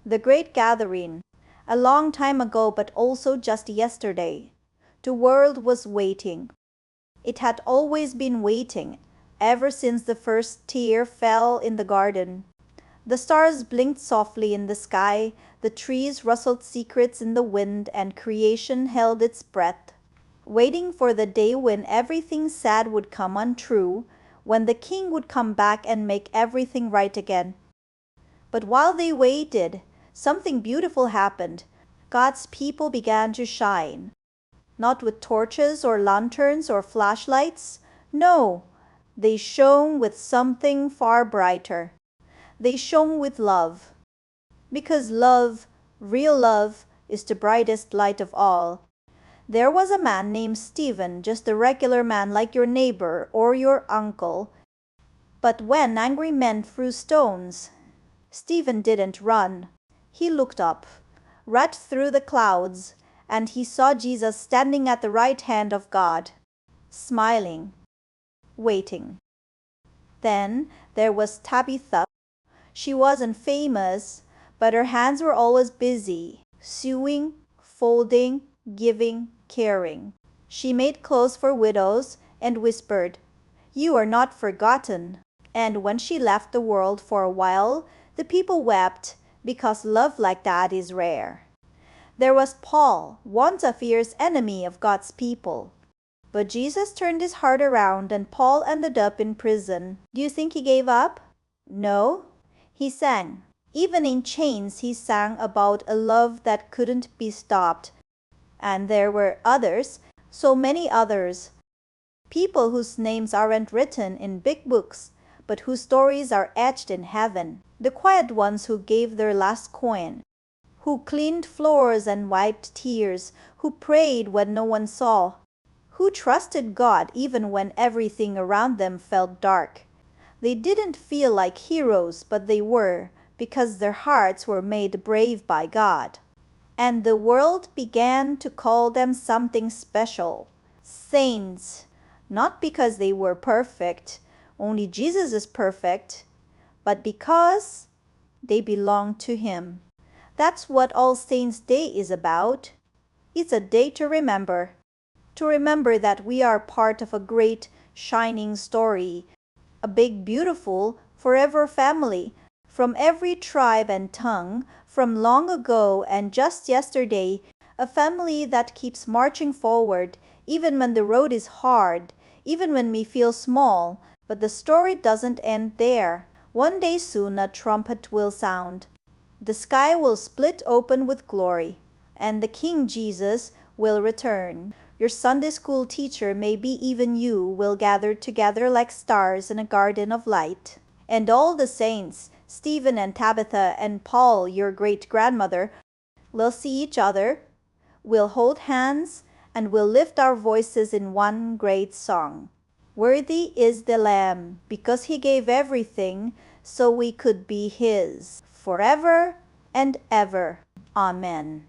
The great gathering, a long time ago but also just yesterday. The world was waiting. It had always been waiting, ever since the first tear fell in the garden. The stars blinked softly in the sky, the trees rustled secrets in the wind, and creation held its breath, waiting for the day when everything sad would come untrue, when the king would come back and make everything right again. But while they waited, something beautiful happened. God's people began to shine. Not with torches or lanterns or flashlights. No, they shone with something far brighter. They shone with love. Because love, real love, is the brightest light of all. There was a man named Stephen, just a regular man like your neighbor or your uncle. But when angry men threw stones, Stephen didn't run. He looked up, right through the clouds, and he saw Jesus standing at the right hand of God, smiling, waiting. Then there was Tabitha. She wasn't famous, but her hands were always busy, sewing, folding, giving, caring. She made clothes for widows and whispered, "You are not forgotten." And when she left the world for a while, the people wept, because love like that is rare. There was Paul, once a fierce enemy of God's people. But Jesus turned his heart around and Paul ended up in prison. Do you think he gave up? No. He sang. Even in chains, he sang about a love that couldn't be stopped. And there were others, so many others. People whose names aren't written in big books, but whose stories are etched in heaven. The quiet ones who gave their last coin, who cleaned floors and wiped tears, who prayed when no one saw, who trusted God even when everything around them felt dark. They didn't feel like heroes, but they were, because their hearts were made brave by God. And the world began to call them something special. Saints. Not because they were perfect, only Jesus is perfect, but because they belong to Him. That's what All Saints' Day is about. It's a day to remember that we are part of a great, shining story, a big, beautiful, forever family, from every tribe and tongue, from long ago and just yesterday, a family that keeps marching forward, even when the road is hard, even when we feel small. But the story doesn't end there. One day soon a trumpet will sound. The sky will split open with glory, and the King Jesus will return. Your Sunday school teacher, maybe even you, will gather together like stars in a garden of light. And all the saints, Stephen and Tabitha and Paul, your great-grandmother, will see each other, will hold hands, and will lift our voices in one great song. Worthy is the Lamb, because He gave everything so we could be His, forever and ever. Amen.